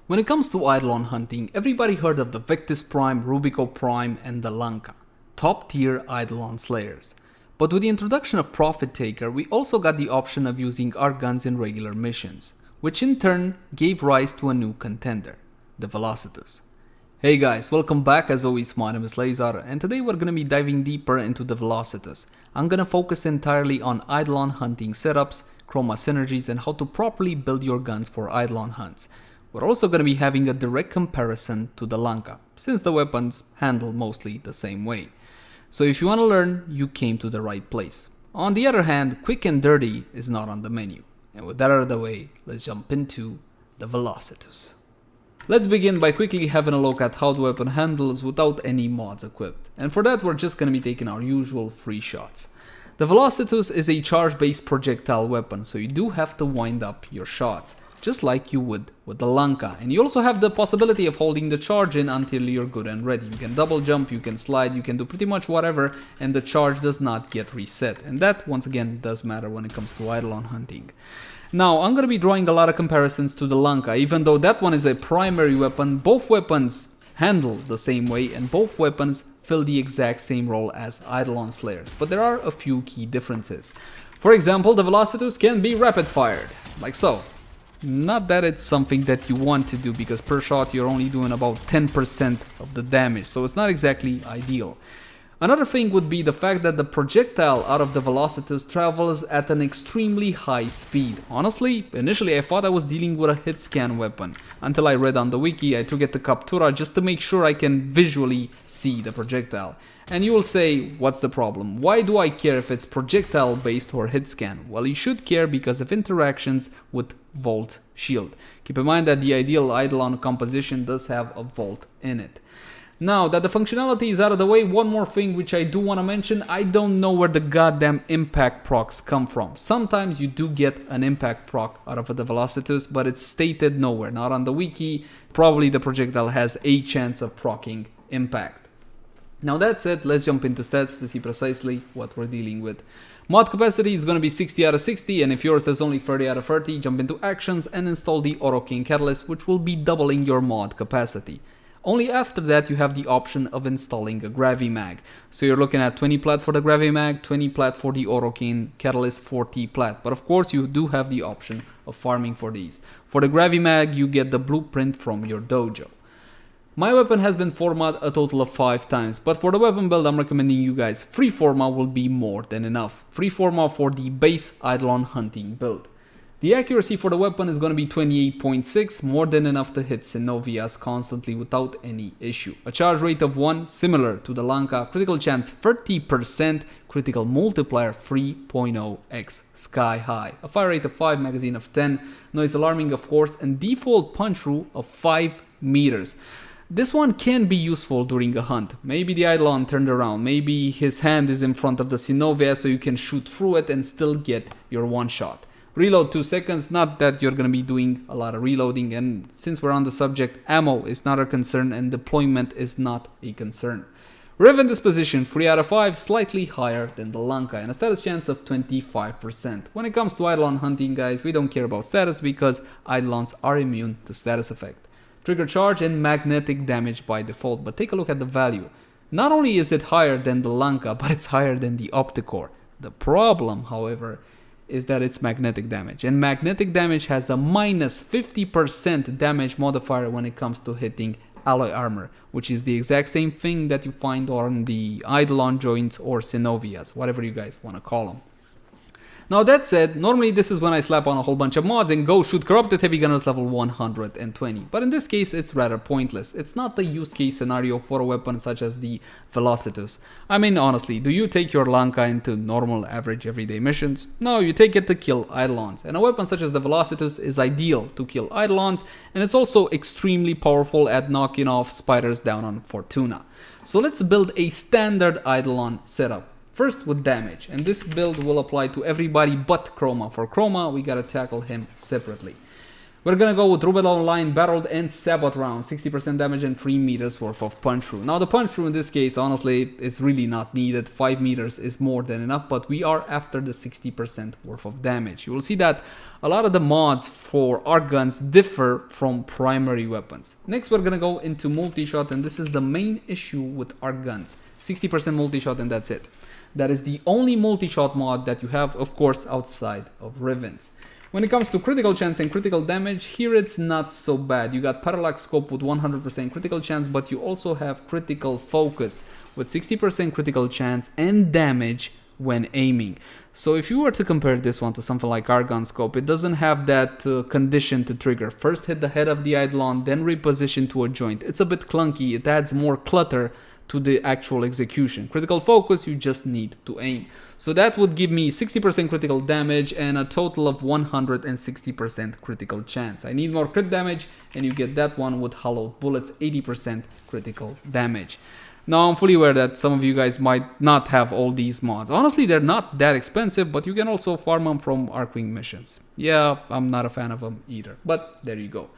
When it comes to Eidolon hunting, everybody heard of the Victus Prime, Rubico Prime and the Lanka, top tier Eidolon slayers. But with the introduction of Profit Taker, we also got the option of using Archguns in regular missions, which in turn gave rise to a new contender, the Velocitus. Hey guys, welcome back. As always, my name is Leyzar, and today we're going to be diving deeper into the Velocitus. I'm going to focus entirely on Eidolon hunting setups, Chroma synergies, and how to properly build your guns for Eidolon hunts. We're also going to be having a direct comparison to the Lanka, since the weapons handle mostly the same way. So if you want to learn, you came to the right place. On the other hand, quick and dirty is not on the menu. And with that out of the way, let's jump into the Velocitus. Let's begin by quickly having a look at how the weapon handles without any mods equipped. And for that, we're just going to be taking our usual free shots. The Velocitus is a charge-based projectile weapon, so you do have to wind up your shots, just like you would with the Lanka. And you also have the possibility of holding the charge in until you're good and ready. You can double jump, you can slide, you can do pretty much whatever, and the charge does not get reset. And that, once again, does matter when it comes to Eidolon hunting. Now, I'm going to be drawing a lot of comparisons to the Lanka. Even though that one is a primary weapon, both weapons handle the same way, and both weapons fill the exact same role as Eidolon slayers. But there are a few key differences. For example, the Velocitus can be rapid fired, like so. Not that it's something that you want to do, because per shot you're only doing about 10% of the damage, so it's not exactly ideal. Another thing would be the fact that the projectile out of the Velocitus travels at an extremely high speed. Honestly, initially I thought I was dealing with a hit scan weapon, until I read on the wiki. I took it to Captura just to make sure I can visually see the projectile. And you will say, what's the problem? Why do I care if it's projectile based or hit scan? Well, you should care because of interactions with Volt Shield. Keep in mind that the ideal Eidolon composition does have a Volt in it. Now that the functionality is out of the way, one more thing which I do want to mention: I don't know where the goddamn impact procs come from. Sometimes you do get an impact proc out of the Velocitus, but it's stated nowhere, not on the wiki. Probably the projectile has a chance of proccing impact. Now that said, let's jump into stats to see precisely what we're dealing with. Mod capacity is going to be 60 out of 60, and if yours has only 30 out of 30, jump into actions and install the Orokin Catalyst, which will be doubling your mod capacity. Only after that you have the option of installing a Gravimag. So you're looking at 20 plat for the Gravimag, 20 plat for the Orokin Catalyst, 40 plat. But of course you do have the option of farming for these. For the Gravimag you get the blueprint from your dojo. My weapon has been format a total of 5 times, but for the weapon build I'm recommending you guys free format will be more than enough. Free format for the base Eidolon hunting build. The accuracy for the weapon is going to be 28.6, more than enough to hit Synovias constantly without any issue. A charge rate of 1, similar to the Lanka, critical chance 30%, critical multiplier 3.0x, sky high. A fire rate of 5, magazine of 10, noise alarming of course, and default punch through of 5 meters. This one can be useful during a hunt. Maybe the Eidolon turned around, maybe his hand is in front of the Synovia so you can shoot through it and still get your one shot. Reload 2 seconds, not that you're going to be doing a lot of reloading, and since we're on the subject, ammo is not a concern and deployment is not a concern. Riven disposition 3 out of 5, slightly higher than the Lanka, and a status chance of 25%. When it comes to Eidolon hunting guys, we don't care about status because Eidolons are immune to status effect. Trigger charge and magnetic damage by default, but take a look at the value. Not only is it higher than the Lanka, but it's higher than the Opticore. The problem, however, is that it's magnetic damage, and magnetic damage has a minus 50% damage modifier when it comes to hitting alloy armor, which is the exact same thing that you find on the Eidolon joints or Synovias, whatever you guys want to call them. Now that said, normally this is when I slap on a whole bunch of mods and go shoot corrupted heavy gunners level 120, but in this case it's rather pointless. It's not the use case scenario for a weapon such as the Velocitus. I mean honestly, do you take your Lanka into normal average everyday missions? No, you take it to kill Eidolons, and a weapon such as the Velocitus is ideal to kill Eidolons, and it's also extremely powerful at knocking off spiders down on Fortuna. So let's build a standard Eidolon setup. First with damage, and this build will apply to everybody but Chroma. For Chroma, we gotta tackle him separately. We're gonna go with Rubedal Line Barreled and Sabot round, 60% damage and 3 meters worth of punch through. Now the punch through in this case, honestly, it's really not needed. 5 meters is more than enough, but we are after the 60% worth of damage. You will see that a lot of the mods for arc guns differ from primary weapons. Next, we're gonna go into multi-shot, and this is the main issue with arc guns. 60% multi-shot and that's it. That is the only multi-shot mod that you have, of course, outside of Rivens. When it comes to critical chance and critical damage, here it's not so bad. You got parallax scope with 100% critical chance, but you also have critical focus with 60% critical chance and damage when aiming. So if you were to compare this one to something like Archgun scope, it doesn't have that condition to trigger. First hit the head of the Eidolon, then reposition to a joint. It's a bit clunky, it adds more clutter to the actual execution. Critical focus, you just need to aim. So that would give me 60% critical damage and a total of 160% critical chance. I need more crit damage, and you get that one with hollowed bullets, 80% critical damage. Now I'm fully aware that some of you guys might not have all these mods. Honestly, they're not that expensive, but you can also farm them from Archwing missions. Yeah, I'm not a fan of them either, but there you go.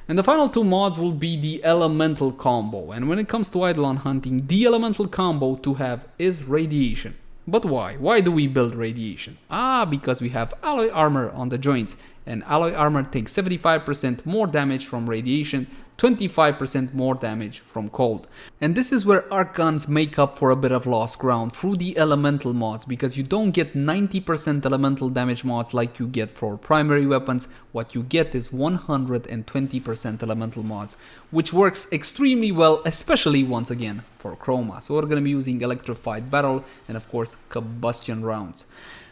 And the final two mods will be the elemental combo. And when it comes to Eidolon hunting, the elemental combo to have is radiation. But why? Why do we build radiation? Because we have alloy armor on the joints, and alloy armor takes 75% more damage from radiation, 25% more damage from cold. And this is where arc guns make up for a bit of lost ground through the elemental mods, because you don't get 90% elemental damage mods like you get for primary weapons. What you get is 120% elemental mods, which works extremely well, especially once again for Chroma. So we're going to be using electrified barrel and of course combustion rounds.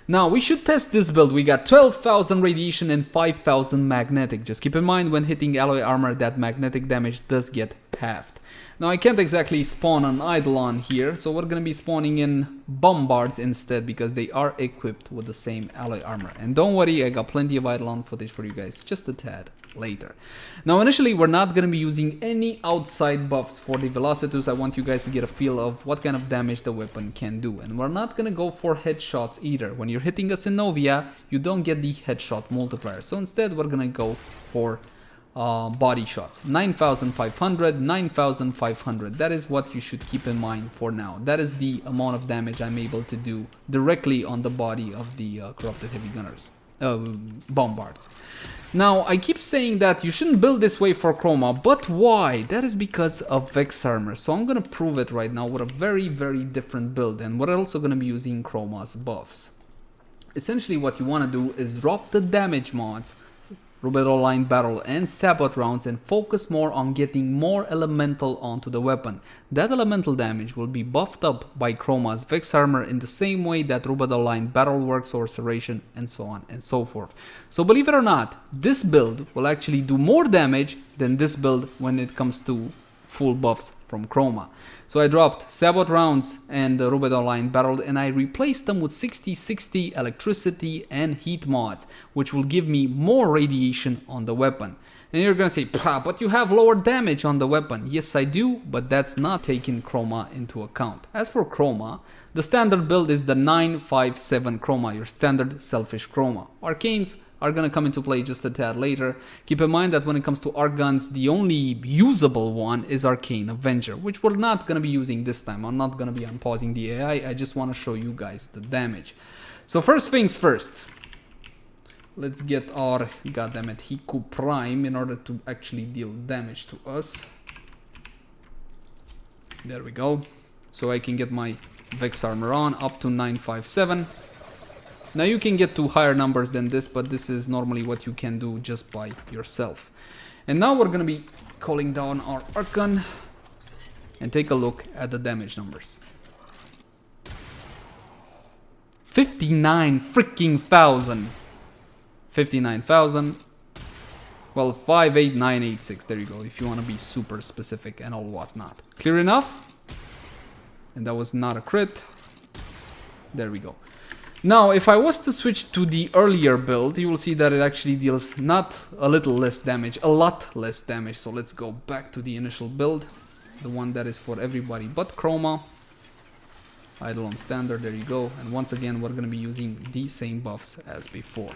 Now we should test this build. We got 12,000 radiation and 5,000 magnetic. Just keep in mind when hitting alloy armor that magnetic damage does get halved. Now I can't exactly spawn an Eidolon here, so we're gonna be spawning in bombards instead because they are equipped with the same alloy armor. And don't worry, I got plenty of Eidolon footage for you guys, just a tad later. Now initially we're not going to be using any outside buffs for the Velocitus. I want you guys to get a feel of what kind of damage the weapon can do, and we're not going to go for headshots either. When you're hitting a Synovia, you don't get the headshot multiplier, so instead we're going to go for body shots. 9,500, 9,500. That is what you should keep in mind for now. That is the amount of damage I'm able to do directly on the body of the corrupted heavy gunners, bombards. Now, I keep saying that you shouldn't build this way for Chroma, but why? That is because of Vex armor. So I'm going to prove it right now with a very, very different build, and we're also going to be using Chroma's buffs. Essentially, what you want to do is drop the damage mods, Rubedal Line Barrel and Sabot rounds, and focus more on getting more elemental onto the weapon. That elemental damage will be buffed up by Chroma's Vex armor in the same way that Rubedal Line Barrel works, or Serration, and so on and so forth. So believe it or not, this build will actually do more damage than this build when it comes to full buffs from Chroma. So I dropped Sabot rounds and the Rubedal Line Barrel, and I replaced them with 60-60 electricity and heat mods, which will give me more radiation on the weapon. And you're gonna say, but you have lower damage on the weapon. Yes, I do, but that's not taking Chroma into account. As for Chroma, the standard build is the 957 Chroma, your standard selfish Chroma. Arcanes are going to come into play just a tad later. Keep in mind that when it comes to arc guns, the only usable one is Arcane Avenger, which we're not going to be using this time. I'm not going to be unpausing the AI, I just want to show you guys the damage. So first things first, let's get our, goddammit, Hiku Prime in order to actually deal damage to us. There we go. So I can get my Vex armor on up to 957. Now you can get to higher numbers than this, but this is normally what you can do just by yourself. And now we're going to be calling down our arc gun and take a look at the damage numbers. 59 freaking thousand. 59,000. Well, 58986. There you go. If you want to be super specific and all whatnot. Clear enough? And that was not a crit. There we go. Now, if I was to switch to the earlier build, you will see that it actually deals not a little less damage, a lot less damage. So let's go back to the initial build, the one that is for everybody but Chroma. Eidolon Standard, there you go. And once again, we're going to be using the same buffs as before.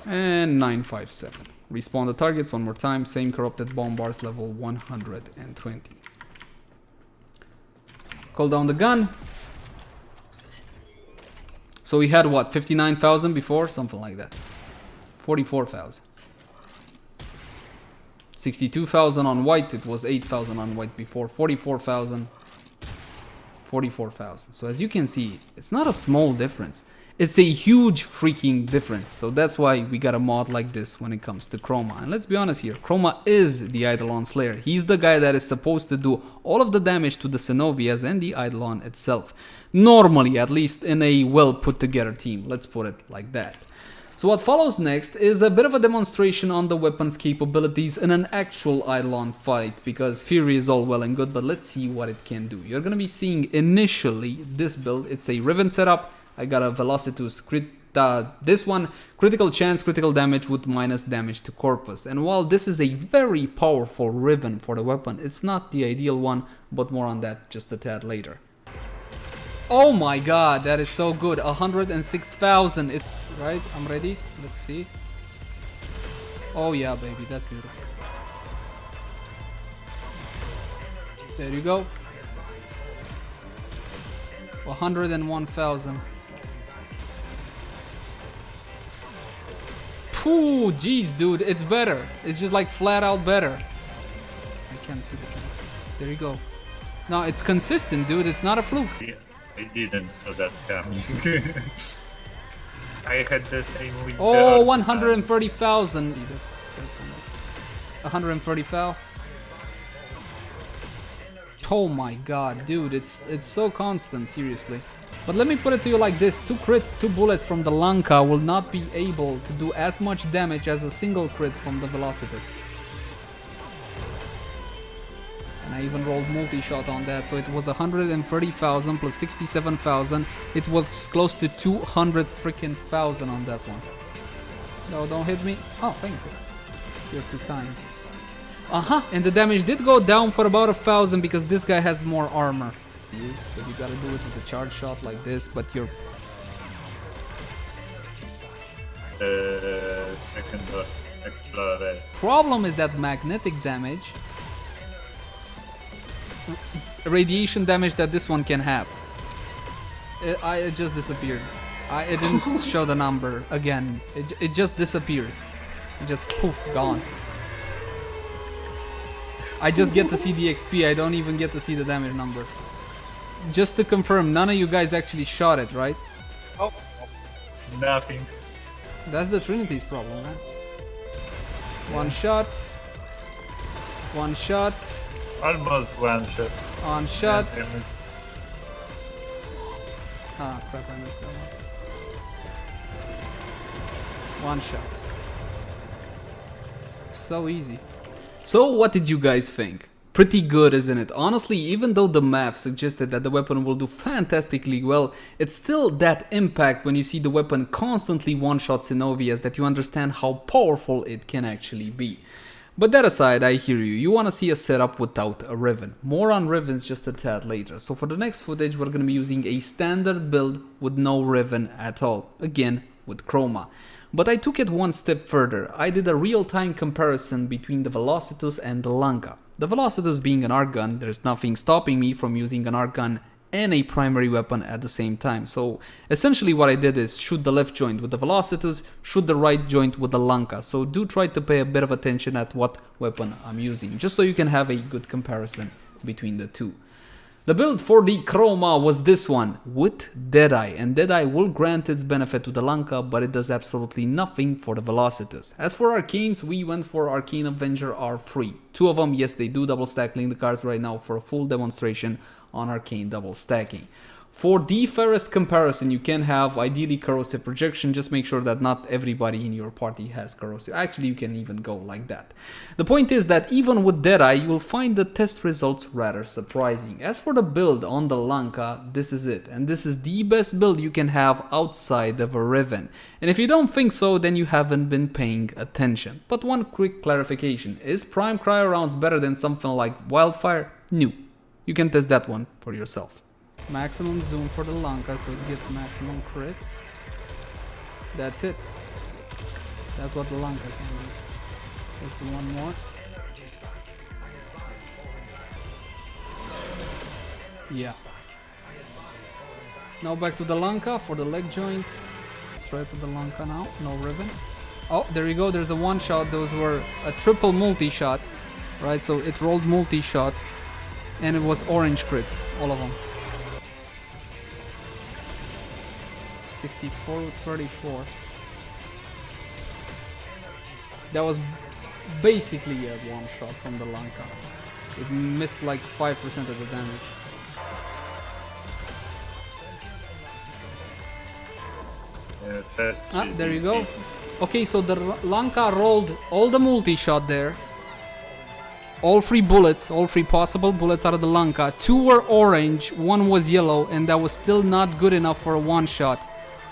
And 957. Respawn the targets one more time. Same corrupted bomb bars, level 120. Call down the gun. So we had what, 59,000 before? Something like that. 44,000. 62,000 on white. It was 8,000 on white before. 44,000. 44,000. So as you can see, it's not a small difference. It's a huge freaking difference. So that's why we got a mod like this when it comes to Chroma. And let's be honest here, Chroma is the Eidolon Slayer. He's the guy that is supposed to do all of the damage to the Cenobias and the Eidolon itself. Normally, at least in a well put together team. Let's put it like that. So what follows next is a bit of a demonstration on the weapon's capabilities in an actual Eidolon fight, because Fury is all well and good, but let's see what it can do. You're gonna be seeing initially this build. It's a Riven setup. I got a Velocitus this one, critical chance, critical damage with minus damage to corpus. And while this is a very powerful Riven for the weapon, it's not the ideal one, but more on that just a tad later. Oh my god, that is so good. 106,000. Right, I'm ready. Let's see. Oh yeah, baby, that's beautiful. There you go. 101,000. Phew, jeez, dude, it's better. It's just like flat out better. I can't see the camera. There you go. No, it's consistent, dude. It's not a fluke. Yeah, I didn't saw that coming. I had the same with oh, 130,000. 130,000. Oh my god, dude, it's so constant, seriously. But let me put it to you like this, 2 crits, 2 bullets from the Lanka will not be able to do as much damage as a single crit from the Velocitus. And I even rolled multi-shot on that, so it was 130,000 plus 67,000. It was close to 200 freaking thousand on that one. No, don't hit me. Oh, thank you. You're too kind. And the damage did go down for about 1,000 because this guy has more armor. So you gotta do it with a charge shot like this, but you're... second explorer. Problem is that magnetic damage, radiation damage that this one can have. It just disappeared. It didn't show the number again. It just disappears. It just poof, gone. I just get to see the XP, I don't even get to see the damage number. Just to confirm, none of you guys actually shot it, right? Oh, nothing. That's the Trinity's problem, man. One shot. One shot. Almost one shot. One shot. Ah, crap, I missed that one. One shot. So easy. So what did you guys think? Pretty good, isn't it? Honestly, even though the math suggested that the weapon will do fantastically well, it's still that impact when you see the weapon constantly one-shot Cenobias that you understand how powerful it can actually be. But that aside, I hear you. You want to see a setup without a Riven. More on Rivens just a tad later. So for the next footage, we're going to be using a standard build with no Riven at all. Again, with Chroma. But I took it one step further. I did a real-time comparison between the Velocitus and the Lanka. The Velocitus being an arc gun, there's nothing stopping me from using an arc gun and a primary weapon at the same time. So essentially what I did is shoot the left joint with the Velocitus, shoot the right joint with the Lanka. So do try to pay a bit of attention at what weapon I'm using, just so you can have a good comparison between the two. The build for the Chroma was this one, with Deadeye, and Deadeye will grant its benefit to the Lanka, but it does absolutely nothing for the Velocitus. As for Arcanes, we went for Arcane Avenger R3. 2 of them, yes, they do double stack. Link the cards right now for a full demonstration on Arcane double stacking. For the fairest comparison, you can have ideally corrosive projection. Just make sure that not everybody in your party has corrosive. Actually, you can even go like that. The point is that even with Deadeye, you will find the test results rather surprising. As for the build on the Lanka, this is it. And this is the best build you can have outside of a Riven. And if you don't think so, then you haven't been paying attention. But one quick clarification. Is Prime Cryo rounds better than something like Wildfire? No. You can test that one for yourself. Maximum zoom for the Lanka so it gets maximum crit. That's it. That's what the Lanka can do. Let's do one more. Yeah. Now back to the Lanka for the leg joint. Straight to the Lanka now. No Riven. Oh, there you go. There's a one shot. Those were a triple multi-shot. Right, so it rolled multi-shot. And it was orange crits. All of them. 64 with 34. That was basically a one shot from the Lanka. It missed like 5% of the damage. There you go. Okay, so the Lanka rolled all the multi-shot there. All three bullets, all three possible bullets out of the Lanka. 2 were orange, 1 was yellow, and that was still not good enough for a one-shot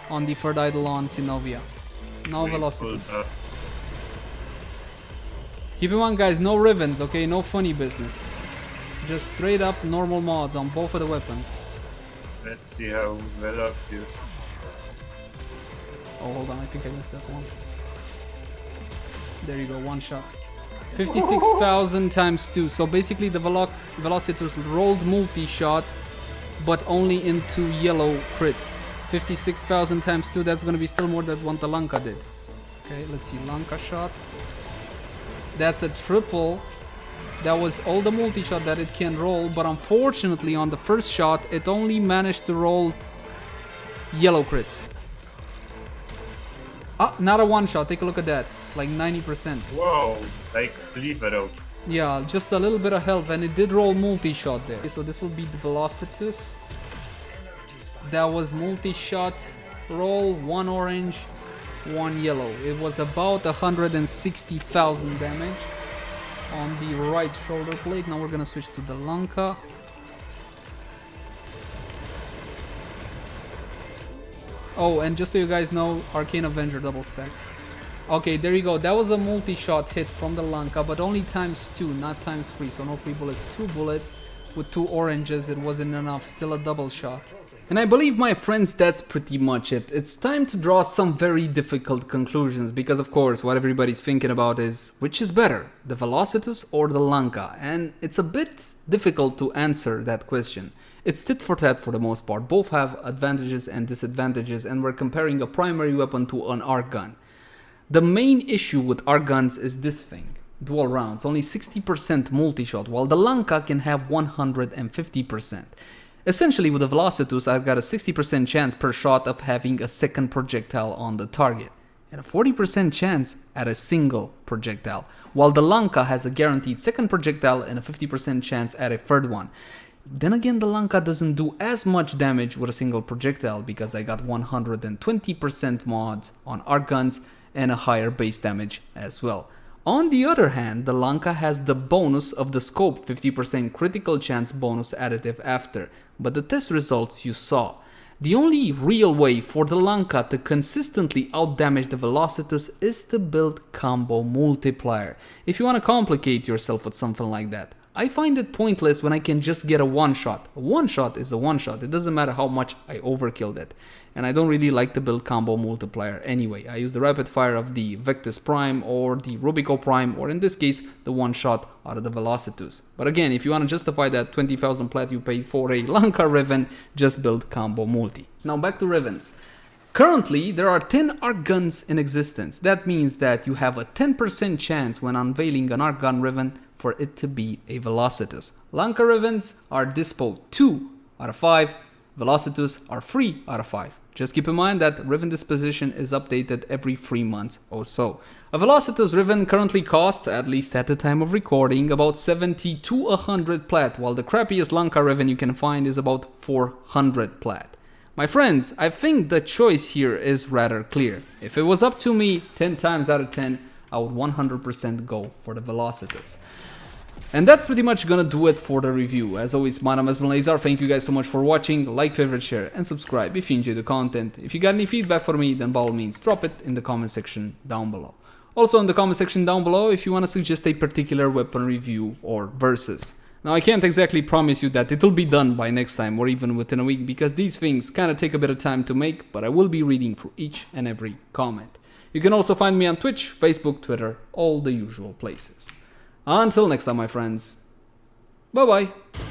on the third Eidolon Synovia. Now Velocitus. Keep in mind, guys, no Rivens, okay? No funny business. Just straight up normal mods on both of the weapons. Let's see how Velocitus. Oh, hold on, I think I missed that one. There you go, one shot. 56,000 times 2. So basically the Velocitus rolled multi-shot, but only into yellow crits. 56,000 times 2, that's gonna be still more than what the Lanka did. Okay, let's see, Lanka shot. That's a triple. That was all the multi-shot that it can roll, but unfortunately on the first shot, it only managed to roll yellow crits. Ah, not a one-shot, take a look at that. Like 90%. Whoa, like sleeper out. Yeah, just a little bit of health, and it did roll multi-shot there. Okay, so this will be the Velocitus. That was multi-shot roll, 1 orange, 1 yellow. It was about 160,000 damage on the right shoulder blade. Now we're gonna switch to the Lanka. Oh, and just so you guys know, Arcane Avenger double stack. Okay, there you go. That was a multi-shot hit from the Lanka, but only times 2, not times 3. So no 3 bullets, 2 bullets. With 2 oranges, it wasn't enough. Still a double shot. And I believe, my friends, that's pretty much it. It's time to draw some very difficult conclusions, because of course what everybody's thinking about is, which is better, the Velocitus or the Lanka? And it's a bit difficult to answer that question. It's tit for tat for the most part. Both have advantages and disadvantages, and we're comparing a primary weapon to an arc gun. The main issue with arc guns is this thing. Dual rounds, only 60% multi-shot, while the Lanka can have 150%. Essentially, with the Velocitus, I've got a 60% chance per shot of having a second projectile on the target, and a 40% chance at a single projectile, while the Lanka has a guaranteed second projectile and a 50% chance at a third one. Then again, the Lanka doesn't do as much damage with a single projectile, because I got 120% mods on arc guns and a higher base damage as well. On the other hand, the Lanka has the bonus of the scope, 50% critical chance bonus additive after, but the test results you saw. The only real way for the Lanka to consistently outdamage the Velocitus is to build combo multiplier, if you want to complicate yourself with something like that. I find it pointless when I can just get a one shot. A one shot is a one shot, it doesn't matter how much I overkilled it. And I don't really like to build combo multiplier anyway. I use the rapid fire of the Victus Prime or the Rubico Prime, or in this case, the one shot out of the Velocitus. But again, if you want to justify that 20,000 plat you paid for a Lanka Riven, just build combo multi. Now back to Rivens. Currently, there are 10 arc guns in existence. That means that you have a 10% chance when unveiling an arc gun Riven for it to be a Velocitus. Lanka Rivens are dispo 2 out of 5, Velocitus are 3 out of 5. Just keep in mind that Riven disposition is updated every 3 months or so. A Velocitus Riven currently costs, at least at the time of recording, about 70 to 100 plat, while the crappiest Lanka Riven you can find is about 400 plat. My friends, I think the choice here is rather clear. If it was up to me, 10 times out of 10, I would 100% go for the Velocitus. And that's pretty much gonna do it for the review. As always, my name is Lazar. Thank you guys so much for watching. Like, favorite, share, and subscribe if you enjoy the content. If you got any feedback for me, then by all means drop it in the comment section down below. Also in the comment section down below if you want to suggest a particular weapon review or versus. Now I can't exactly promise you that it'll be done by next time or even within a week, because these things kind of take a bit of time to make, but I will be reading through each and every comment. You can also find me on Twitch, Facebook, Twitter, all the usual places. Until next time, my friends. Bye bye.